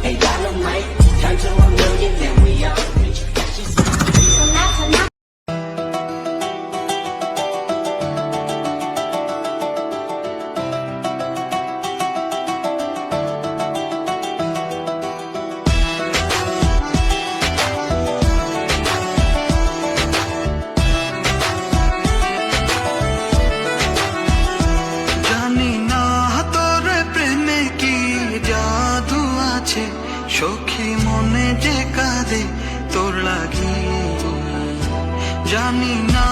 Turn to a million, then we all rich. সখী মনে যে কাঁদে তোর লাগি জানি না।